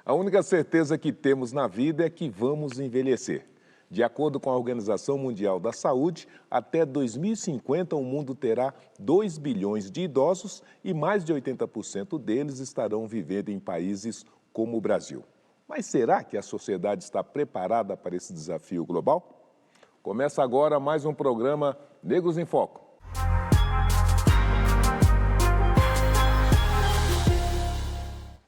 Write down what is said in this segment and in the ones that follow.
A única certeza que temos na vida é que vamos envelhecer. De acordo com a Organização Mundial da Saúde, até 2050 o mundo terá 2 bilhões de idosos e mais de 80% deles estarão vivendo em países como o Brasil. Mas será que a sociedade está preparada para esse desafio global? Começa agora mais um programa Negros em Foco.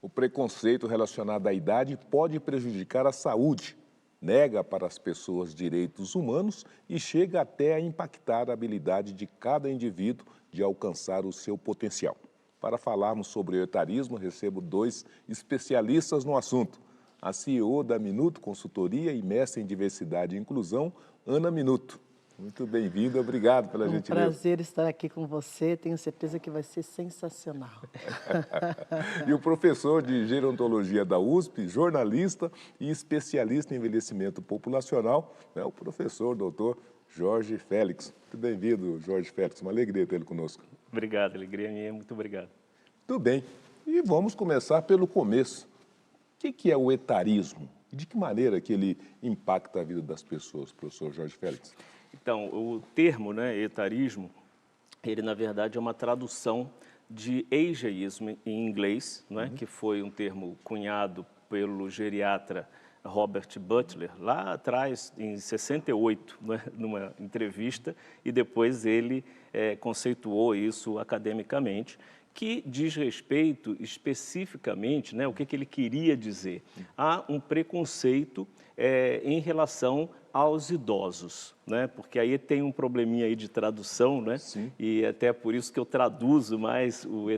O preconceito relacionado à idade pode prejudicar a saúde, nega para as pessoas direitos humanos e chega até a impactar a habilidade de cada indivíduo de alcançar o seu potencial. Para falarmos sobre o etarismo, recebo 2 especialistas no assunto. A CEO da Minuto Consultoria e mestre em Diversidade e Inclusão, Ana Minuto. Muito bem-vinda, obrigado pela gentileza. É um prazer estar aqui com você, tenho certeza que vai ser sensacional. E o professor de Gerontologia da USP, jornalista e especialista em envelhecimento populacional, o professor doutor Jorge Félix. Muito bem-vindo, Jorge Félix, uma alegria tê-lo conosco. Obrigado, alegria minha, muito obrigado. Tudo bem, e vamos começar pelo começo. O que é o etarismo? E de que maneira que ele impacta a vida das pessoas, professor Jorge Félix? Então, o termo, etarismo, ele na verdade é uma tradução de ageism em inglês, que foi um termo cunhado pelo geriatra Robert Butler, lá atrás, em 68, numa entrevista, e depois ele conceituou isso academicamente, que diz respeito especificamente, o que ele queria dizer, a um preconceito em relação aos idosos, porque aí tem um probleminha aí de tradução, e até por isso que eu traduzo mais o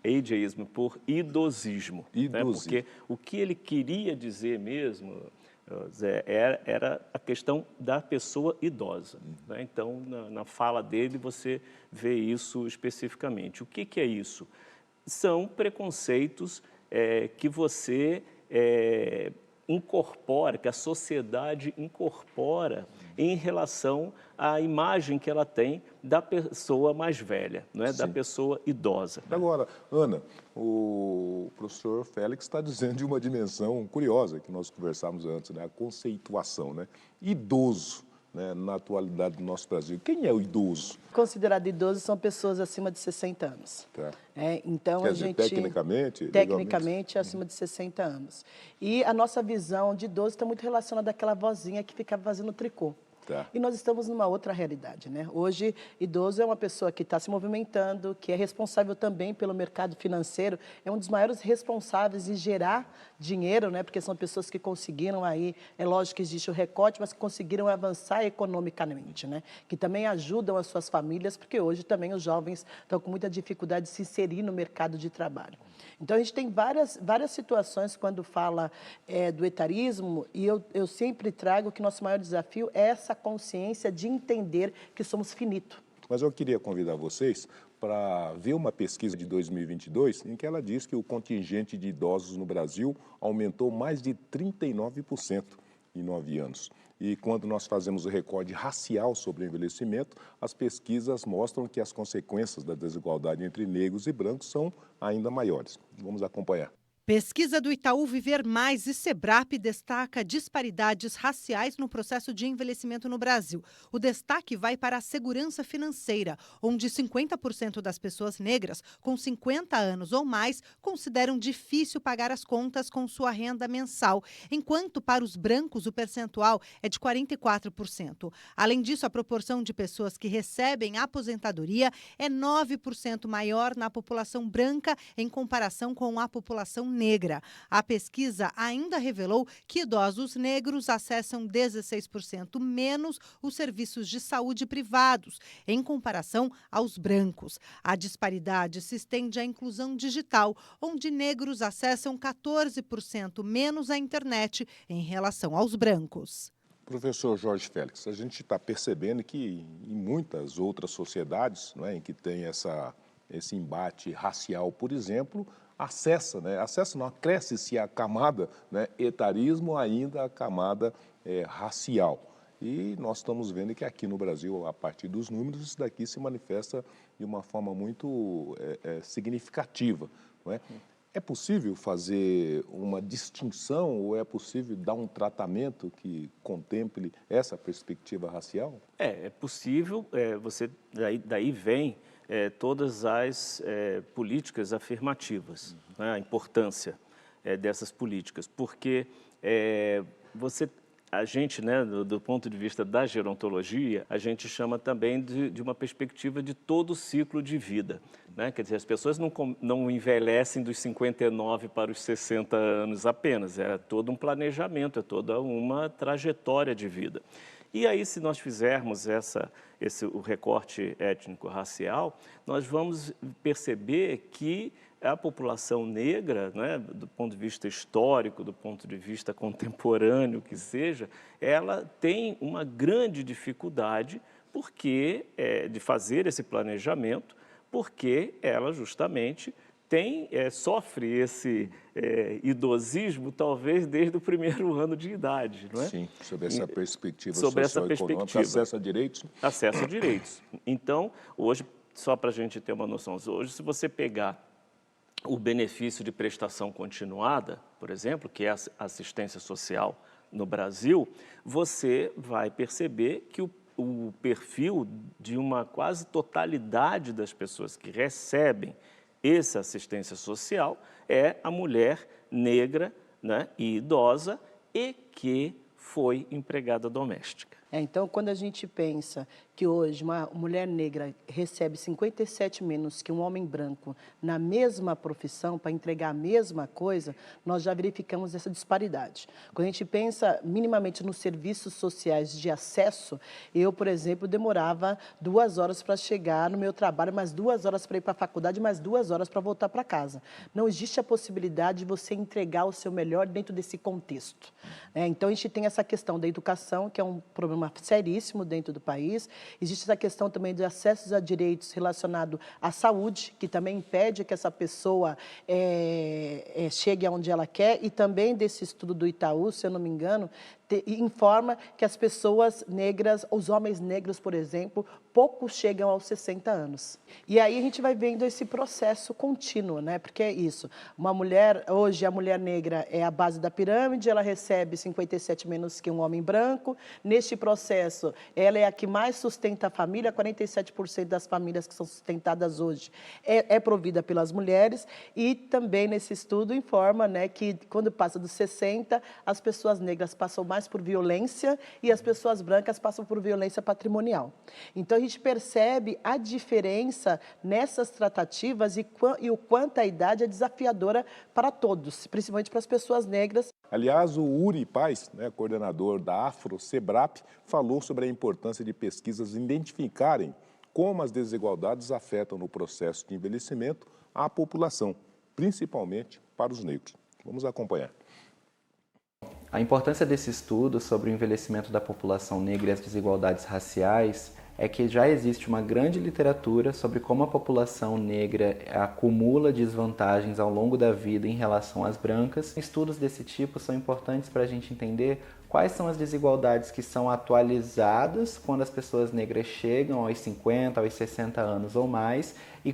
ageism por idosismo, porque o que ele queria dizer mesmo, Zé, era a questão da pessoa idosa. Então, na fala dele, você vê isso especificamente. O que é isso? São preconceitos que você incorpora, que a sociedade incorpora em relação à imagem que ela tem da pessoa mais velha, da pessoa idosa. Agora, Ana, o professor Félix está dizendo de uma dimensão curiosa que nós conversamos antes, a conceituação, idoso, na atualidade do nosso Brasil. Quem é o idoso? Considerado idoso são pessoas acima de 60 anos. Tá. Então, quer dizer, tecnicamente? Tecnicamente, acima de 60 anos. E a nossa visão de idoso está muito relacionada àquela vozinha que ficava fazendo tricô. Tá. E nós estamos numa outra realidade, Hoje, idoso é uma pessoa que está se movimentando, que é responsável também pelo mercado financeiro, é um dos maiores responsáveis em gerar dinheiro, Porque são pessoas que conseguiram aí, é lógico que existe o recorte, mas que conseguiram avançar economicamente, Que também ajudam as suas famílias, porque hoje também os jovens estão com muita dificuldade de se inserir no mercado de trabalho. Então, a gente tem várias situações quando fala do etarismo, e eu sempre trago que nosso maior desafio é essa consciência de entender que somos finitos. Mas eu queria convidar vocês para ver uma pesquisa de 2022 em que ela diz que o contingente de idosos no Brasil aumentou mais de 39% em 9 anos. E quando nós fazemos o recorde racial sobre o envelhecimento, as pesquisas mostram que as consequências da desigualdade entre negros e brancos são ainda maiores. Vamos acompanhar. Pesquisa do Itaú Viver Mais e Sebrap destaca disparidades raciais no processo de envelhecimento no Brasil. O destaque vai para a segurança financeira, onde 50% das pessoas negras com 50 anos ou mais consideram difícil pagar as contas com sua renda mensal, enquanto para os brancos o percentual é de 44%. Além disso, a proporção de pessoas que recebem aposentadoria é 9% maior na população branca em comparação com a população negra. A pesquisa ainda revelou que idosos negros acessam 16% menos os serviços de saúde privados, em comparação aos brancos. A disparidade se estende à inclusão digital, onde negros acessam 14% menos a internet em relação aos brancos. Professor Jorge Félix, a gente está percebendo que em muitas outras sociedades, em que tem esse embate racial, por exemplo, acresce-se a camada, etarismo, ainda a camada racial. E nós estamos vendo que aqui no Brasil, a partir dos números, isso daqui se manifesta de uma forma muito significativa. É possível fazer uma distinção ou é possível dar um tratamento que contemple essa perspectiva racial? É possível, daí vem todas as políticas afirmativas, né, a importância dessas políticas, porque a gente, né, do ponto de vista da gerontologia, a gente chama também de uma perspectiva de todo o ciclo de vida, né? Quer dizer, as pessoas não envelhecem dos 59 para os 60 anos apenas, é todo um planejamento, é toda uma trajetória de vida. E aí, se nós fizermos o recorte étnico-racial, nós vamos perceber que a população negra, né, do ponto de vista histórico, do ponto de vista contemporâneo que seja, ela tem uma grande dificuldade de fazer esse planejamento, porque ela justamente sofre esse idosismo talvez desde o primeiro ano de idade, não é? Sim, sob essa perspectiva socioeconômica, acesso a direitos. Acesso a direitos. Então, hoje, só para a gente ter uma noção, hoje se você pegar o benefício de prestação continuada, por exemplo, que é a assistência social no Brasil, você vai perceber que o perfil de uma quase totalidade das pessoas que recebem essa assistência social é a mulher negra, né, e idosa e que foi empregada doméstica. Então, quando a gente pensa que hoje uma mulher negra recebe 57 menos que um homem branco na mesma profissão para entregar a mesma coisa, nós já verificamos essa disparidade. Quando a gente pensa minimamente nos serviços sociais de acesso, eu, por exemplo, demorava 2 horas para chegar no meu trabalho, mais 2 horas para ir para a faculdade, mais 2 horas para voltar para casa. Não existe a possibilidade de você entregar o seu melhor dentro desse contexto. Então, a gente tem essa questão da educação, que é um problema seríssimo dentro do país. Existe essa questão também de acessos a direitos relacionados à saúde, que também impede que essa pessoa chegue aonde ela quer, e também desse estudo do Itaú, se eu não me engano, informa que as pessoas negras, os homens negros, por exemplo, poucos chegam aos 60 anos. E aí a gente vai vendo esse processo contínuo, né? Porque é isso. Hoje a mulher negra é a base da pirâmide, ela recebe 57 menos que um homem branco. Neste processo, ela é a que mais sustenta a família, 47% das famílias que são sustentadas hoje é provida pelas mulheres. E também nesse estudo informa, né, que quando passa dos 60, as pessoas negras passam mais por violência e as pessoas brancas passam por violência patrimonial. Então, a gente percebe a diferença nessas tratativas e o quanto a idade é desafiadora para todos, principalmente para as pessoas negras. Aliás, o Uri Paz, né, coordenador da Afro-Sebrap, falou sobre a importância de pesquisas identificarem como as desigualdades afetam no processo de envelhecimento a população, principalmente para os negros. Vamos acompanhar. A importância desse estudo sobre o envelhecimento da população negra e as desigualdades raciais é que já existe uma grande literatura sobre como a população negra acumula desvantagens ao longo da vida em relação às brancas. Estudos desse tipo são importantes para a gente entender quais são as desigualdades que são atualizadas quando as pessoas negras chegam aos 50, aos 60 anos ou mais, e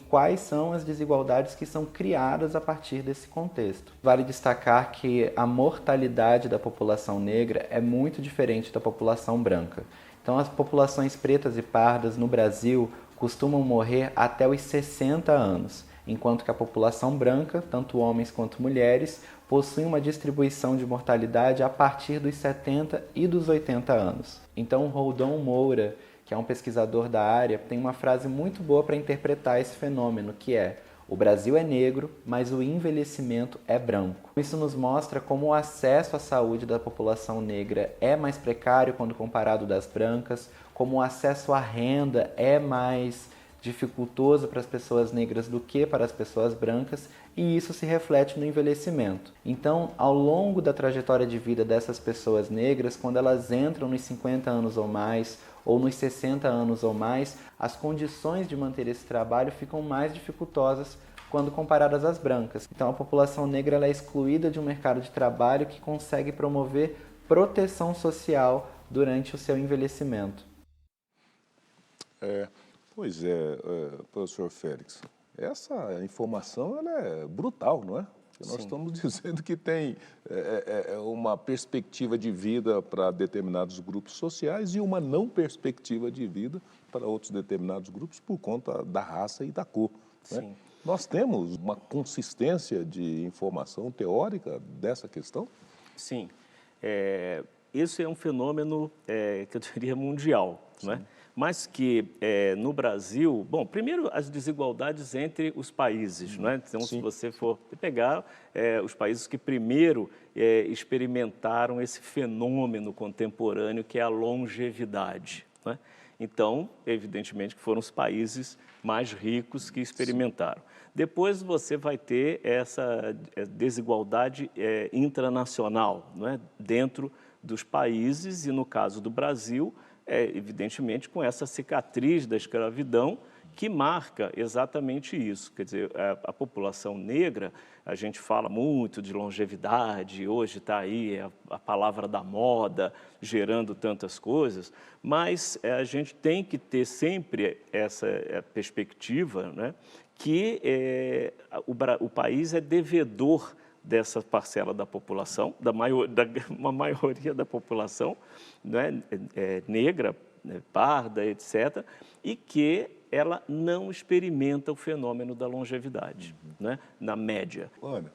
quais são as desigualdades que são criadas a partir desse contexto. Vale destacar que a mortalidade da população negra é muito diferente da população branca. Então, as populações pretas e pardas no Brasil costumam morrer até os 60 anos, enquanto que a população branca, tanto homens quanto mulheres, possui uma distribuição de mortalidade a partir dos 70 e dos 80 anos. Então, Roldão Moura, que é um pesquisador da área, tem uma frase muito boa para interpretar esse fenômeno, que é: o Brasil é negro, mas o envelhecimento é branco. Isso nos mostra como o acesso à saúde da população negra é mais precário quando comparado das brancas, como o acesso à renda é mais dificultoso para as pessoas negras do que para as pessoas brancas, e isso se reflete no envelhecimento. Então, ao longo da trajetória de vida dessas pessoas negras, quando elas entram nos 50 anos ou mais, ou nos 60 anos ou mais, as condições de manter esse trabalho ficam mais dificultosas quando comparadas às brancas. Então, a população negra ela é excluída de um mercado de trabalho que consegue promover proteção social durante o seu envelhecimento. Pois professor Félix, essa informação ela é brutal, não é? Porque nós estamos dizendo que tem uma perspectiva de vida para determinados grupos sociais e uma não perspectiva de vida para outros determinados grupos por conta da raça e da cor. Né? Nós temos uma consistência de informação teórica dessa questão? Sim. Isso é um fenômeno que eu diria mundial, não é? Mas que no Brasil, bom, primeiro as desigualdades entre os países, não é? Então, se você for pegar os países que primeiro experimentaram esse fenômeno contemporâneo que é a longevidade, não é? Então, evidentemente que foram os países mais ricos que experimentaram. Depois você vai ter essa desigualdade intranacional, não é? Dentro dos países e, no caso do Brasil, evidentemente com essa cicatriz da escravidão que marca exatamente isso. Quer dizer, a população negra, a gente fala muito de longevidade, hoje está aí a palavra da moda, gerando tantas coisas, mas a gente tem que ter sempre essa perspectiva, né, que o país é devedor dessa parcela da população, uma maioria da população, né, negra, parda, etc., e que ela não experimenta o fenômeno da longevidade, né, na média. Olha,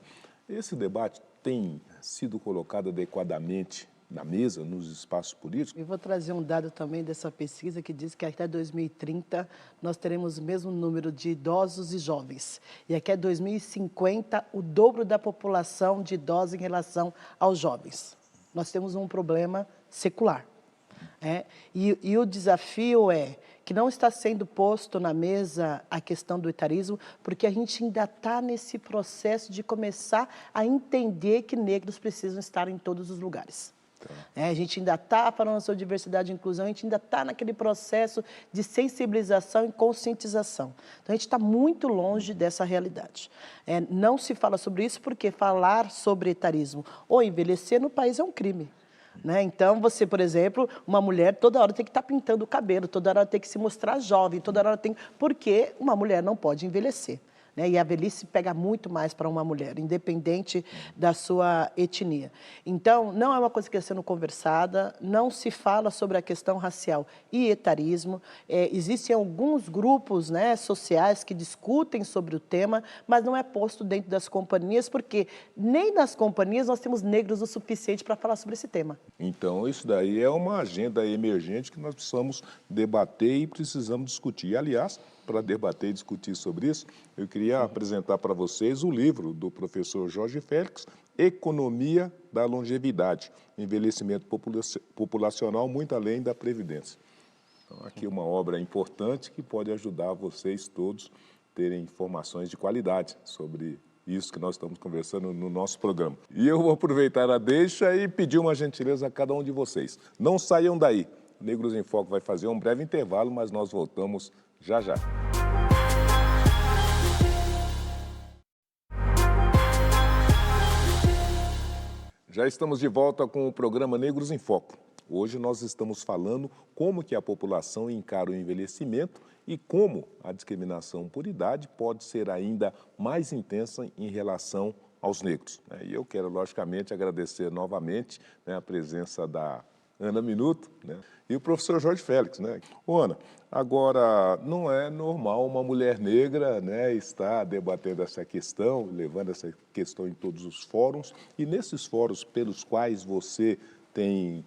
esse debate tem sido colocado adequadamente na mesa, nos espaços políticos? Eu vou trazer um dado também dessa pesquisa que diz que até 2030 nós teremos o mesmo número de idosos e jovens. E até 2050, o dobro da população de idosos em relação aos jovens. Nós temos um problema secular. E o desafio é que não está sendo posto na mesa a questão do etarismo, porque a gente ainda está nesse processo de começar a entender que negros precisam estar em todos os lugares. A gente ainda está falando sobre diversidade e inclusão, a gente ainda está naquele processo de sensibilização e conscientização. Então, a gente está muito longe dessa realidade. Não se fala sobre isso porque falar sobre etarismo ou envelhecer no país é um crime. Então, você, por exemplo, uma mulher toda hora tem que estar pintando o cabelo, toda hora tem que se mostrar jovem, toda hora tem... Porque uma mulher não pode envelhecer. E a velhice pega muito mais para uma mulher, independente da sua etnia. Então, não é uma coisa que está sendo conversada, não se fala sobre a questão racial e etarismo. Existem alguns grupos sociais que discutem sobre o tema, mas não é posto dentro das companhias, porque nem nas companhias nós temos negros o suficiente para falar sobre esse tema. Então, isso daí é uma agenda emergente que nós precisamos debater e precisamos discutir. Aliás, para debater e discutir sobre isso, eu queria apresentar para vocês o livro do professor Jorge Félix, Economia da Longevidade, Envelhecimento Populacional muito além da Previdência. Então, aqui uma obra importante que pode ajudar vocês todos a terem informações de qualidade sobre isso que nós estamos conversando no nosso programa. E eu vou aproveitar a deixa e pedir uma gentileza a cada um de vocês. Não saiam daí. Negros em Foco vai fazer um breve intervalo, mas nós voltamos já já. Já estamos de volta com o programa Negros em Foco. Hoje nós estamos falando como que a população encara o envelhecimento e como a discriminação por idade pode ser ainda mais intensa em relação aos negros. E eu quero, logicamente, agradecer novamente a presença da Ana Minuto, e o professor Jorge Félix. Ana, agora, não é normal uma mulher negra estar debatendo essa questão, levando essa questão em todos os fóruns, e nesses fóruns pelos quais você tem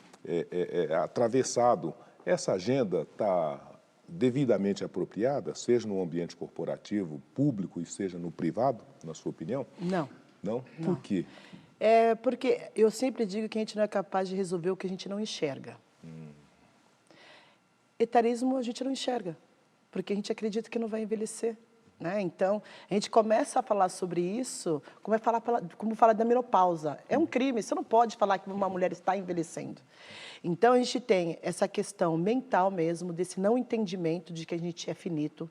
atravessado, essa agenda está devidamente apropriada, seja no ambiente corporativo, público e seja no privado, na sua opinião? Não. Não? Por quê? Porque eu sempre digo que a gente não é capaz de resolver o que a gente não enxerga. Etarismo a gente não enxerga, porque a gente acredita que não vai envelhecer. Então, a gente começa a falar sobre isso, como falar da menopausa. É um crime, você não pode falar que uma mulher está envelhecendo. Então, a gente tem essa questão mental mesmo, desse não entendimento de que a gente é finito.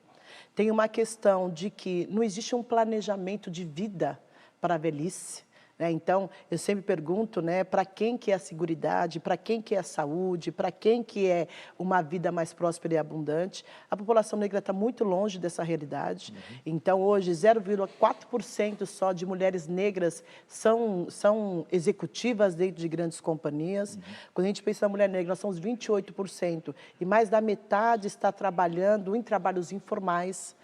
Tem uma questão de que não existe um planejamento de vida para a velhice. né? Então, eu sempre pergunto, né, para quem que é a seguridade, para quem que é a saúde, para quem que é uma vida mais próspera e abundante. A população negra está muito longe dessa realidade. Então, hoje, 0,4% só de mulheres negras são executivas dentro de grandes companhias. Quando a gente pensa na mulher negra, nós somos 28%, e mais da metade está trabalhando em trabalhos informais.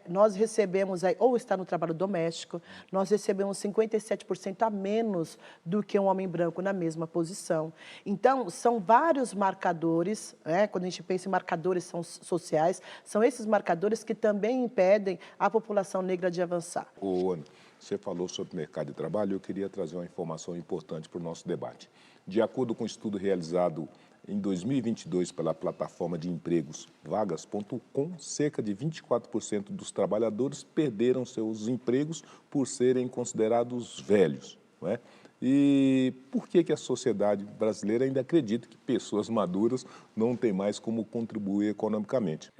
Nós recebemos, ou está no trabalho doméstico, nós recebemos 57% a menos do que um homem branco na mesma posição. Então, são vários marcadores, quando a gente pensa em marcadores sociais, são esses marcadores que também impedem a população negra de avançar. Ô, Ana, você falou sobre mercado de trabalho, eu queria trazer uma informação importante para o nosso debate. De acordo com um estudo realizado em 2022 pela plataforma de empregos vagas.com, cerca de 24% dos trabalhadores perderam seus empregos por serem considerados velhos, não é? E por que a sociedade brasileira ainda acredita que pessoas maduras não têm mais como contribuir economicamente?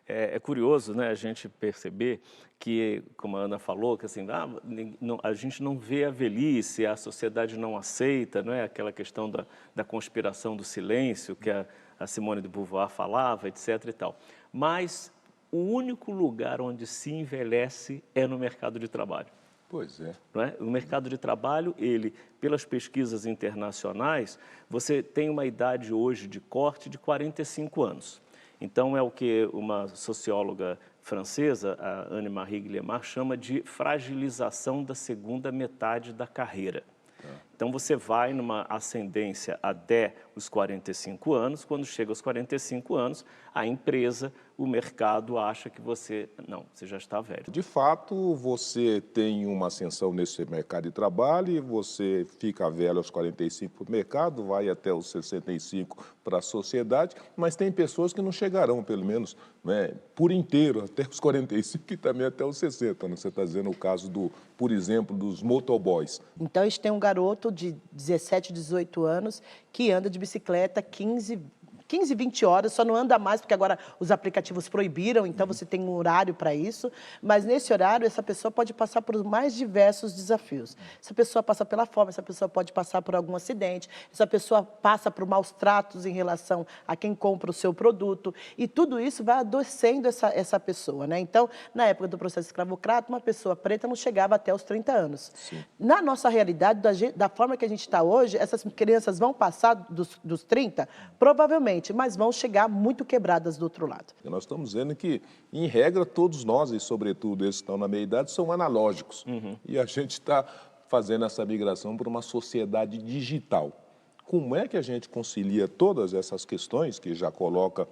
É curioso, né, a gente perceber que, como a Ana falou, que assim, a gente não vê a velhice, a sociedade não aceita, não é? Aquela questão da conspiração do silêncio que a Simone de Beauvoir falava, etc. e tal. Mas o único lugar onde se envelhece é no mercado de trabalho. Pois é. Não é? O mercado de trabalho, pelas pesquisas internacionais, você tem uma idade hoje de corte de 45 anos. Então, é o que uma socióloga francesa, a Anne-Marie Guillemard, chama de fragilização da segunda metade da carreira. Então, você vai numa ascendência até os 45 anos, quando chega aos 45 anos, a empresa, o mercado acha que você já está velho. De fato, você tem uma ascensão nesse mercado de trabalho e você fica velho aos 45 para o mercado, vai até os 65 para a sociedade, mas tem pessoas que não chegarão, pelo menos, né, por inteiro, até os 45 e também até os 60. Né? Você está dizendo o caso, por exemplo, dos motoboys. Então, a gente tem um garoto de 17, 18 anos que anda de bicicleta 15, 20 horas, só não anda mais porque agora os aplicativos proibiram, então você tem um horário para isso, mas nesse horário essa pessoa pode passar por mais diversos desafios. Essa pessoa passa pela fome, essa pessoa pode passar por algum acidente, essa pessoa passa por maus tratos em relação a quem compra o seu produto, e tudo isso vai adoecendo essa pessoa, né? Então, na época do processo escravocrata, uma pessoa preta não chegava até os 30 anos. Sim. Na nossa realidade, da forma que a gente está hoje, essas crianças vão passar dos 30? Provavelmente, mas vão chegar muito quebradas do outro lado. E nós estamos dizendo que, em regra, todos nós, e sobretudo esses que estão na meia-idade, são analógicos. E a gente está fazendo essa migração para uma sociedade digital. Como é que a gente concilia todas essas questões, que já coloca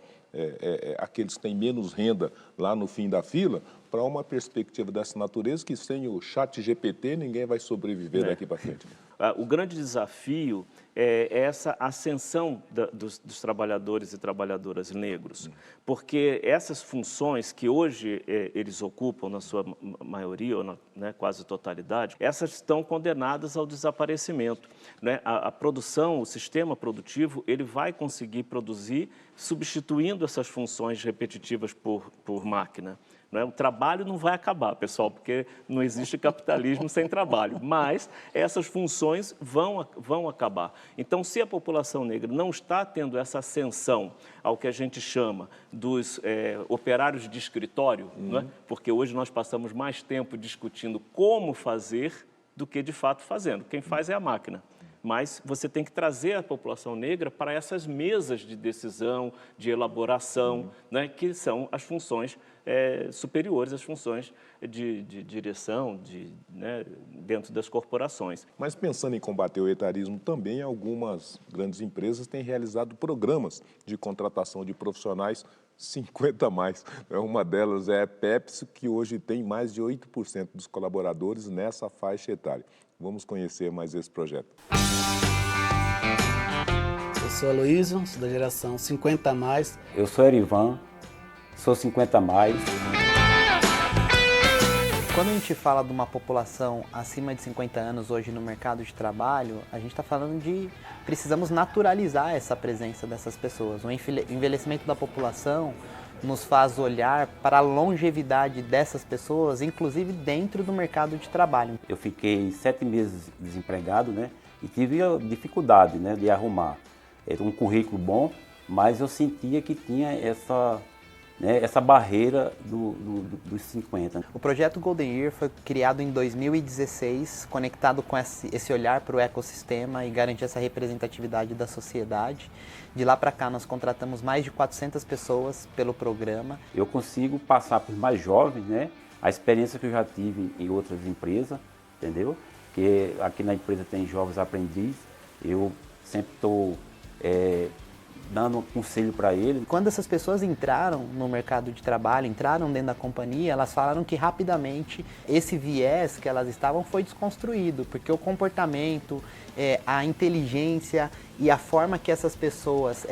aqueles que têm menos renda lá no fim da fila, para uma perspectiva dessa natureza que sem o ChatGPT ninguém vai sobreviver daqui para frente? O grande desafio é essa ascensão dos trabalhadores e trabalhadoras negros, porque essas funções que hoje eles ocupam, na sua maioria, ou na quase totalidade, essas estão condenadas ao desaparecimento. Né? A produção, o sistema produtivo, ele vai conseguir produzir substituindo essas funções repetitivas por máquina. Não é? O trabalho não vai acabar, pessoal, porque não existe capitalismo sem trabalho, mas essas funções vão acabar. Então, se a população negra não está tendo essa ascensão ao que a gente chama dos operários de escritório, não é? Porque hoje nós passamos mais tempo discutindo como fazer do que, de fato, fazendo. Quem faz é a máquina. Mas você tem que trazer a população negra para essas mesas de decisão, de elaboração, né, que são as funções superiores, as funções de direção né, dentro das corporações. Mas pensando em combater o etarismo, também algumas grandes empresas têm realizado programas de contratação de profissionais 50 a mais. Uma delas é a Pepsi, que hoje tem mais de 8% dos colaboradores nessa faixa etária. Vamos conhecer mais esse projeto. Eu sou Aloysio, sou da geração 50 a mais. Eu sou Erivan, sou 50 a mais. Quando a gente fala de uma população acima de 50 anos hoje no mercado de trabalho, a gente está falando de precisamos naturalizar essa presença dessas pessoas. O envelhecimento da população nos faz olhar para a longevidade dessas pessoas, inclusive dentro do mercado de trabalho. Eu fiquei 7 meses desempregado, né? E tive a dificuldade, né, de arrumar um currículo bom, mas eu sentia que tinha essa barreira dos 50. O projeto Golden Year foi criado em 2016, conectado com esse olhar para o ecossistema e garantir essa representatividade da sociedade. De lá para cá, nós contratamos mais de 400 pessoas pelo programa. Eu consigo passar para os mais jovens, né, a experiência que eu já tive em outras empresas, entendeu? Que aqui na empresa tem jovens aprendizes, eu sempre estou dando um conselho para eles. Quando essas pessoas entraram no mercado de trabalho, entraram dentro da companhia, elas falaram que rapidamente esse viés que elas estavam foi desconstruído, porque o comportamento, a inteligência e a forma que essas pessoas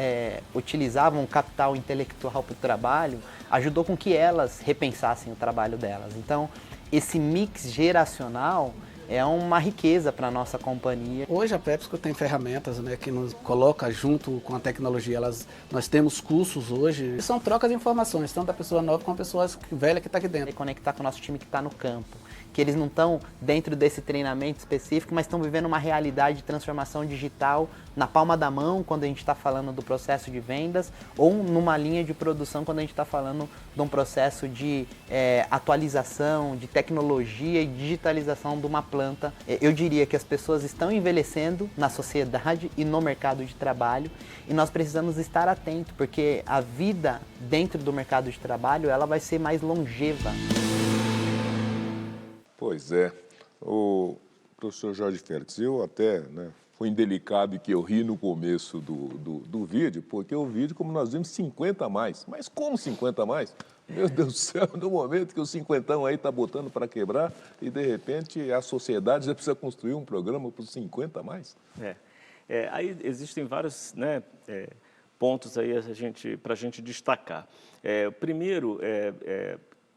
utilizavam o capital intelectual para o trabalho ajudou com que elas repensassem o trabalho delas. Então, esse mix geracional é uma riqueza para a nossa companhia. Hoje a PepsiCo tem ferramentas, né, que nos coloca junto com a tecnologia. Nós temos cursos hoje, são trocas de informações, tanto da pessoa nova como a pessoa velha que está aqui dentro. E conectar com o nosso time que está no campo, que eles não estão dentro desse treinamento específico, mas estão vivendo uma realidade de transformação digital na palma da mão, quando a gente está falando do processo de vendas, ou numa linha de produção, quando a gente está falando de um processo de atualização, de tecnologia e digitalização de uma planta. Eu diria que as pessoas estão envelhecendo na sociedade e no mercado de trabalho, e nós precisamos estar atentos, porque a vida dentro do mercado de trabalho ela vai ser mais longeva. Pois é. O professor Jorge Félix, eu até fui indelicado que eu ri no começo do vídeo, porque o vídeo, como nós vimos, 50 a mais. Mas como 50 a mais? Meu Deus do céu, no momento que o 50 aí está botando para quebrar e, de repente, a sociedade já precisa construir um programa para os 50 a mais. Aí existem vários pontos aí para a gente destacar. Primeiro,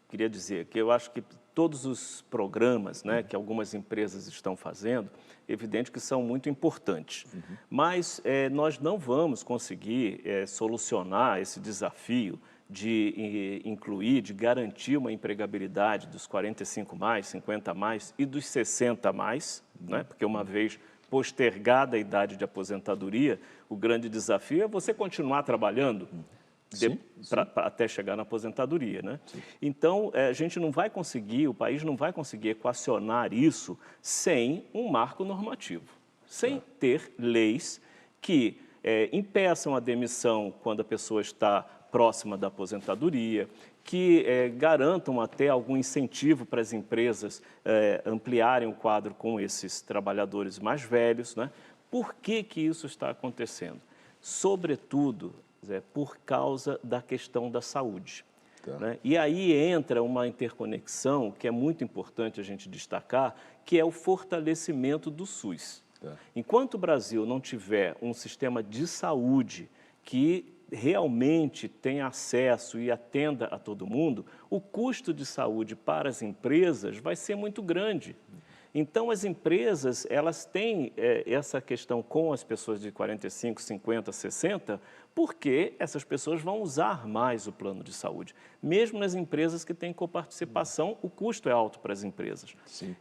queria dizer que eu acho que todos os programas que algumas empresas estão fazendo, evidente que são muito importantes, mas nós não vamos conseguir solucionar esse desafio de incluir, de garantir uma empregabilidade dos 45 mais, 50 mais e dos 60 mais, porque uma vez postergada a idade de aposentadoria, o grande desafio é você continuar trabalhando até chegar na aposentadoria, Então, a gente não vai conseguir, o país não vai conseguir equacionar isso sem um marco normativo, sem ter leis que impeçam a demissão quando a pessoa está próxima da aposentadoria, que garantam até algum incentivo para as empresas ampliarem o quadro com esses trabalhadores mais velhos. Por que isso está acontecendo? Sobretudo, por causa da questão da saúde. E aí entra uma interconexão que é muito importante a gente destacar, que é o fortalecimento do SUS. Enquanto o Brasil não tiver um sistema de saúde que realmente tenha acesso e atenda a todo mundo, o custo de saúde para as empresas vai ser muito grande. Então, as empresas, elas têm essa questão com as pessoas de 45, 50, 60, porque essas pessoas vão usar mais o plano de saúde. Mesmo nas empresas que têm coparticipação, o custo é alto para as empresas.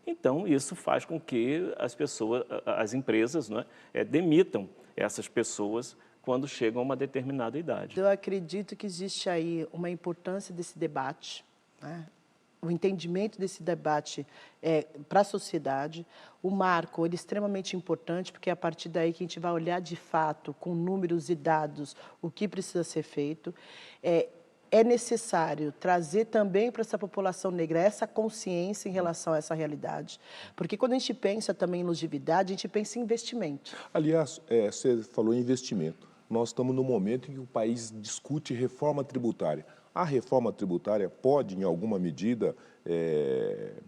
Então, isso faz com que as empresas demitam essas pessoas quando chegam a uma determinada idade. Eu acredito que existe aí uma importância desse debate, o entendimento desse debate para a sociedade. O marco ele é extremamente importante, porque é a partir daí que a gente vai olhar de fato, com números e dados, o que precisa ser feito. É necessário trazer também para essa população negra essa consciência em relação a essa realidade. Porque quando a gente pensa também em longevidade, a gente pensa em investimento. Aliás, você falou em investimento. Nós estamos no momento em que o país discute reforma tributária. A reforma tributária pode, em alguma medida,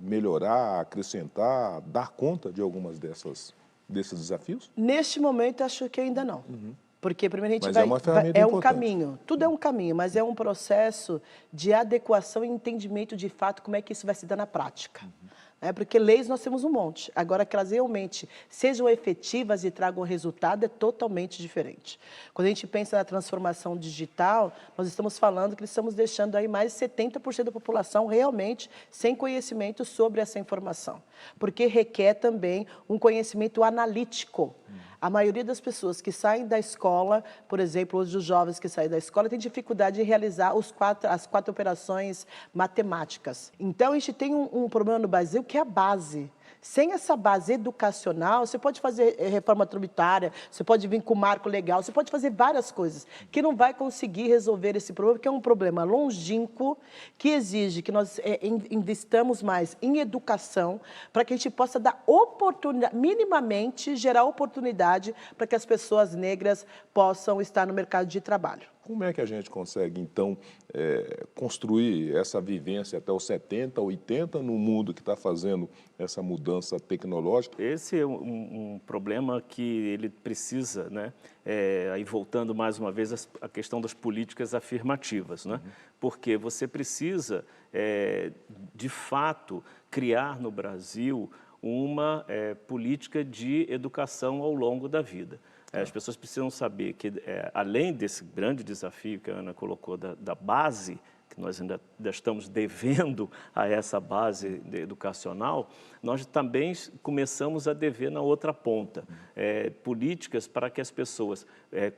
melhorar, acrescentar, dar conta de algumas desses desafios? Neste momento, acho que ainda não. Porque primeiro a gente é uma ferramenta importante. Caminho, tudo é um caminho, mas é um processo de adequação e entendimento de fato como é que isso vai se dar na prática. Porque leis nós temos um monte. Agora, que elas realmente sejam efetivas e tragam resultado é totalmente diferente. Quando a gente pensa na transformação digital, nós estamos falando que estamos deixando aí mais de 70% da população realmente sem conhecimento sobre essa informação, porque requer também um conhecimento analítico. A maioria das pessoas que saem da escola, por exemplo, hoje os jovens que saem da escola, têm dificuldade de realizar as 4 operações matemáticas. Então, a gente tem um problema no Brasil que é a base. Sem essa base educacional, você pode fazer reforma tributária, você pode vir com marco legal, você pode fazer várias coisas que não vai conseguir resolver esse problema, porque é um problema longínquo que exige que nós investamos mais em educação para que a gente possa dar oportunidade, minimamente gerar oportunidade para que as pessoas negras possam estar no mercado de trabalho. Como é que a gente consegue, então, construir essa vivência até os 70, 80, no mundo que está fazendo essa mudança tecnológica? Esse é um problema que ele precisa, né? Aí voltando mais uma vez a questão das políticas afirmativas, né? Porque você precisa, de fato, criar no Brasil uma política de educação ao longo da vida. As pessoas precisam saber que, além desse grande desafio que a Ana colocou da base, que nós ainda estamos devendo a essa base educacional, nós também começamos a dever na outra ponta, políticas para que as pessoas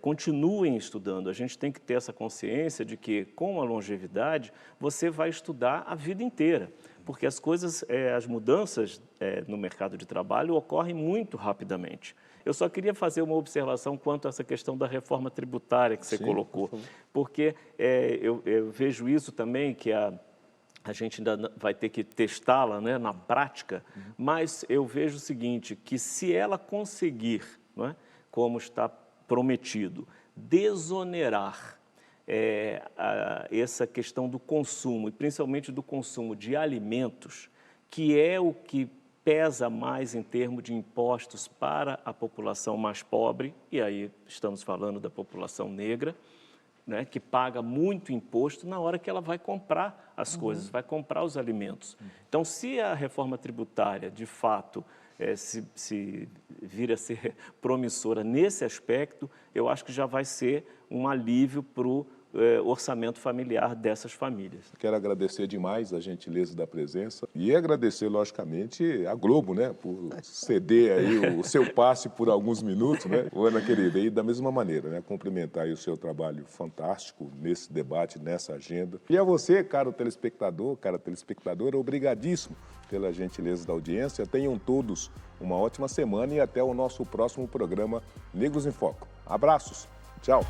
continuem estudando. A gente tem que ter essa consciência de que, com a longevidade, você vai estudar a vida inteira, porque as coisas, as mudanças no mercado de trabalho ocorrem muito rapidamente. Eu só queria fazer uma observação quanto a essa questão da reforma tributária que você colocou, porque eu vejo isso também, que a gente ainda vai ter que testá-la, né, na prática, mas eu vejo o seguinte, que se ela conseguir, não é, como está prometido, desonerar essa questão do consumo, e principalmente do consumo de alimentos, que é o que pesa mais em termos de impostos para a população mais pobre, e aí estamos falando da população negra, né, que paga muito imposto na hora que ela vai comprar as coisas, vai comprar os alimentos. Então, se a reforma tributária, de fato, se vir a ser promissora nesse aspecto, eu acho que já vai ser um alívio para o orçamento familiar dessas famílias. Quero agradecer demais a gentileza da presença e agradecer, logicamente, a Globo, né, por ceder aí o seu passe por alguns minutos, né? Ana querida, e da mesma maneira, né, cumprimentar aí o seu trabalho fantástico nesse debate, nessa agenda. E a você, caro telespectador, cara telespectadora, obrigadíssimo pela gentileza da audiência. Tenham todos uma ótima semana e até o nosso próximo programa Negros em Foco. Abraços, tchau!